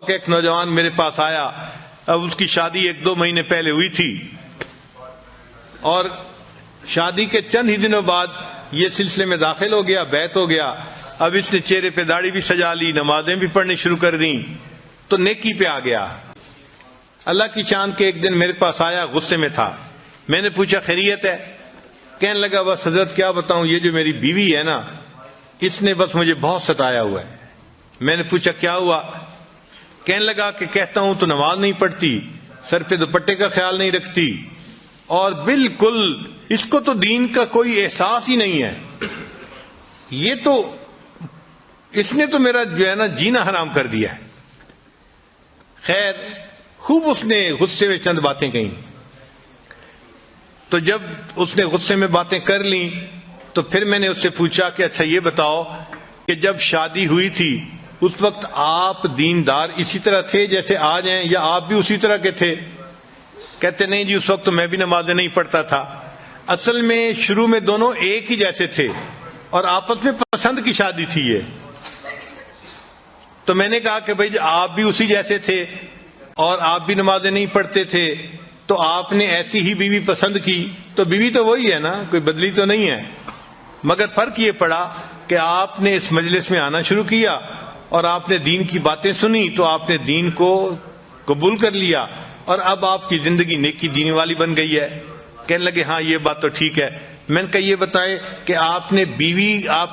کہ ایک نوجوان میرے پاس آیا، اب اس کی شادی 1-2 مہینے پہلے ہوئی تھی اور شادی کے چند ہی دنوں بعد یہ سلسلے میں داخل ہو گیا، بیعت ہو گیا. اب اس نے چہرے پہ داڑھی بھی سجا لی، نمازیں بھی پڑھنی شروع کر دیں، تو نیکی پہ آ گیا. اللہ کی شان کے ایک دن میرے پاس آیا، غصے میں تھا. میں نے پوچھا خیریت ہے؟ کہنے لگا بس حضرت کیا بتاؤں، یہ جو میری بیوی ہے نا، اس نے بس مجھے بہت ستایا ہوا ہے. میں نے پوچھا کیا ہوا؟ کہنے لگا کہ کہتا ہوں تو نماز نہیں پڑھتی، سر پہ دوپٹے کا خیال نہیں رکھتی، اور بالکل اس کو تو دین کا کوئی احساس ہی نہیں ہے. یہ تو اس نے تو میرا جو ہے نا جینا حرام کر دیا ہے. خیر خوب اس نے غصے میں چند باتیں کہیں. تو جب اس نے غصے میں باتیں کر لیں تو پھر میں نے اس سے پوچھا کہ اچھا یہ بتاؤ کہ جب شادی ہوئی تھی اس وقت آپ دیندار اسی طرح تھے جیسے آج ہیں، یا آپ بھی اسی طرح کے تھے؟ کہتے نہیں جی اس وقت تو میں بھی نمازیں نہیں پڑھتا تھا. اصل میں شروع میں دونوں ایک ہی جیسے تھے اور آپس میں پسند کی شادی تھی یہ. تو میں نے کہا کہ بھائی آپ بھی اسی جیسے تھے اور آپ بھی نمازیں نہیں پڑھتے تھے، تو آپ نے ایسی ہی بیوی پسند کی، تو بیوی تو وہی ہے نا، کوئی بدلی تو نہیں ہے. مگر فرق یہ پڑا کہ آپ نے اس مجلس میں آنا شروع کیا اور آپ نے دین کی باتیں سنی تو آپ نے دین کو قبول کر لیا اور اب آپ کی زندگی نیکی دین والی بن گئی ہے. کہنے لگے ہاں یہ بات تو ٹھیک ہے. میں نے کہا یہ بتائیں کہ آپ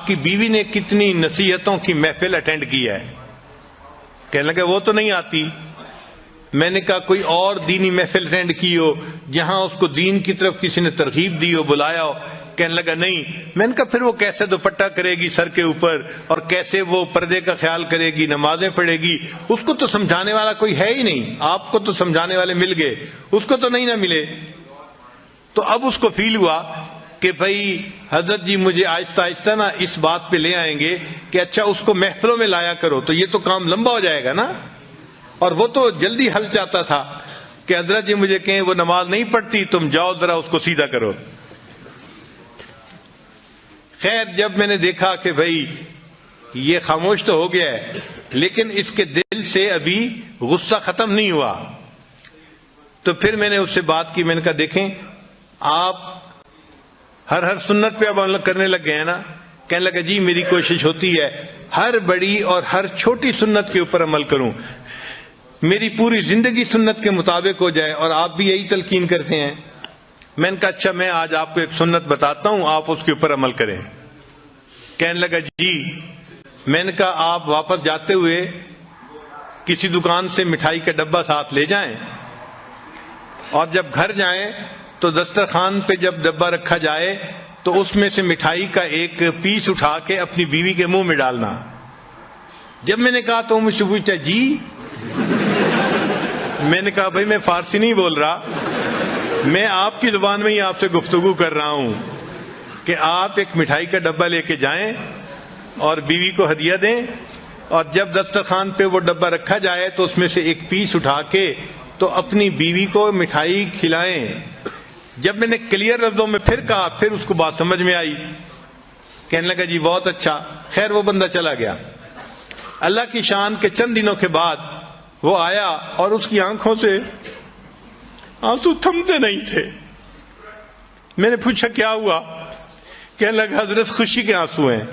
کی بیوی نے کتنی نصیحتوں کی محفل اٹینڈ کی ہے؟ کہنے لگے وہ تو نہیں آتی. میں نے کہا کوئی اور دینی محفل اٹینڈ کی ہو جہاں اس کو دین کی طرف کسی نے ترغیب دی ہو، بلایا ہو؟ کہنے لگا نہیں. میں نے کہا پھر وہ کیسے دوپٹہ کرے گی سر کے اوپر اور کیسے وہ پردے کا خیال کرے گی، نمازیں پڑھے گی؟ اس کو تو سمجھانے والا کوئی ہے ہی نہیں. آپ کو تو سمجھانے والے مل گئے، اس کو تو نہیں نہ ملے. تو اب اس کو فیل ہوا کہ بھائی حضرت جی مجھے آہستہ آہستہ نا اس بات پہ لے آئیں گے کہ اچھا اس کو محفلوں میں لایا کرو، تو یہ تو کام لمبا ہو جائے گا نا. اور وہ تو جلدی حل چاہتا تھا کہ حضرت جی مجھے کہیں وہ نماز نہیں پڑھتی، تم جاؤ ذرا اس کو سیدھا کرو. خیر جب میں نے دیکھا کہ بھائی یہ خاموش تو ہو گیا ہے لیکن اس کے دل سے ابھی غصہ ختم نہیں ہوا، تو پھر میں نے اس سے بات کی. میں نے کہا دیکھیں آپ ہر سنت پہ اب عمل کرنے لگ گئے ہیں نا. کہنے لگا جی میری کوشش ہوتی ہے ہر بڑی اور ہر چھوٹی سنت کے اوپر عمل کروں، میری پوری زندگی سنت کے مطابق ہو جائے، اور آپ بھی یہی تلقین کرتے ہیں. میں نے کہا اچھا میں آج آپ کو ایک سنت بتاتا ہوں، آپ اس کے اوپر عمل کریں. کہنے لگا جی. میں نے کہا آپ واپس جاتے ہوئے کسی دکان سے مٹھائی کا ڈبہ ساتھ لے جائیں اور جب گھر جائیں تو دسترخوان پہ جب ڈبہ رکھا جائے تو اس میں سے مٹھائی کا ایک پیس اٹھا کے اپنی بیوی کے منہ میں ڈالنا. جب میں نے کہا تو مجھ سے پوچھا جی. میں نے کہا بھائی میں فارسی نہیں بول رہا، میں آپ کی زبان میں ہی آپ سے گفتگو کر رہا ہوں کہ آپ ایک مٹھائی کا ڈبہ لے کے جائیں اور بیوی کو ہدیہ دیں، اور جب دسترخوان پہ وہ ڈبہ رکھا جائے تو اس میں سے ایک پیس اٹھا کے تو اپنی بیوی کو مٹھائی کھلائیں. جب میں نے کلیئر لفظوں میں پھر کہا پھر اس کو بات سمجھ میں آئی. کہنے لگا جی بہت اچھا. خیر وہ بندہ چلا گیا. اللہ کی شان کے چند دنوں کے بعد وہ آیا اور اس کی آنکھوں سے آنسو تھمتے نہیں تھے. میں نے پوچھا کیا ہوا؟ کہنے لگا حضرت خوشی کے آنسو ہیں.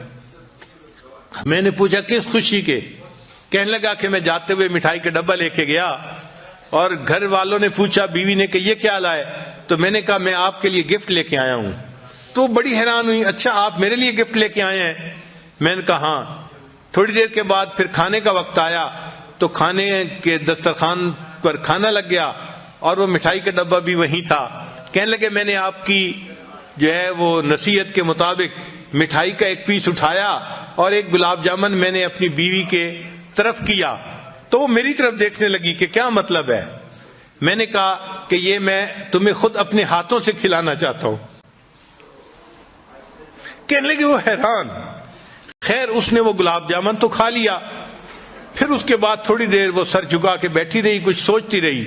میں نے پوچھا کس خوشی کے؟ کہنے لگا کہ میں جاتے ہوئے مٹھائی کا ڈبہ لے کے گیا اور گھر والوں نے پوچھا، بیوی نے کہ یہ کیا لائے؟ تو میں نے کہا میں آپ کے لیے گفٹ لے کے آیا ہوں. تو بڑی حیران ہوئی، اچھا آپ میرے لیے گفٹ لے کے آئے ہیں؟ میں نے کہا ہاں. تھوڑی دیر کے بعد پھر کھانے کا وقت آیا تو کھانے کے دسترخوان پر کھانا لگ گیا اور وہ مٹھائی کا ڈبہ بھی وہیں تھا. کہنے لگے میں نے آپ کی جو ہے وہ نصیحت کے مطابق مٹھائی کا ایک پیس اٹھایا اور ایک گلاب جامن میں نے اپنی بیوی کے طرف کیا تو وہ میری طرف دیکھنے لگی کہ کیا مطلب ہے. میں نے کہا کہ یہ میں تمہیں خود اپنے ہاتھوں سے کھلانا چاہتا ہوں. کہنے لگے وہ حیران. خیر اس نے وہ گلاب جامن تو کھا لیا. پھر اس کے بعد تھوڑی دیر وہ سر جھکا کے بیٹھی رہی، کچھ سوچتی رہی.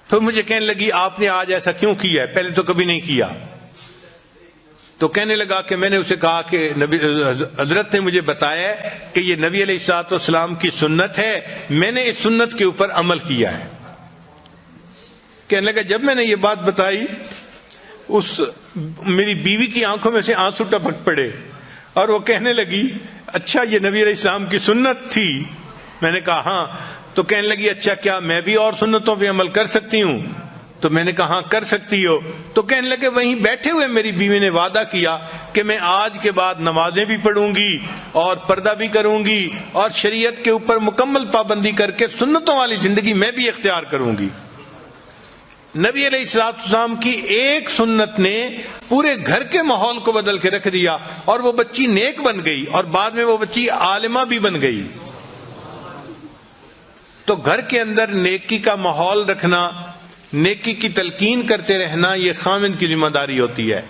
پھر مجھے کہنے لگی آپ نے آج ایسا کیوں کیا ہے، پہلے تو کبھی نہیں کیا. تو کہنے لگا کہ میں نے اسے کہا کہ حضرت نے مجھے بتایا کہ یہ نبی علیہ الصلوۃ والسلام کی سنت ہے، میں نے اس سنت کے اوپر عمل کیا ہے۔ کہنے لگا جب میں نے یہ بات بتائی میری بیوی کی آنکھوں میں سے آنسو ٹپک پڑے اور وہ کہنے لگی اچھا یہ نبی علیہ السلام کی سنت تھی؟ میں نے کہا ہاں۔ تو کہنے لگی اچھا کیا میں بھی اور سنتوں پہ عمل کر سکتی ہوں؟ تو میں نے کہا ہاں کر سکتی ہو۔ تو کہنے لگے وہیں بیٹھے ہوئے میری بیوی نے وعدہ کیا کہ میں آج کے بعد نمازیں بھی پڑھوں گی اور پردہ بھی کروں گی اور شریعت کے اوپر مکمل پابندی کر کے سنتوں والی زندگی میں بھی اختیار کروں گی۔ نبی علیہ الصلوۃ والسلام کی ایک سنت نے پورے گھر کے ماحول کو بدل کے رکھ دیا اور وہ بچی نیک بن گئی اور بعد میں وہ بچی عالمہ بھی بن گئی۔ تو گھر کے اندر نیکی کا ماحول رکھنا، نیکی کی تلقین کرتے رہنا، یہ خاوند کی ذمہ داری ہوتی ہے۔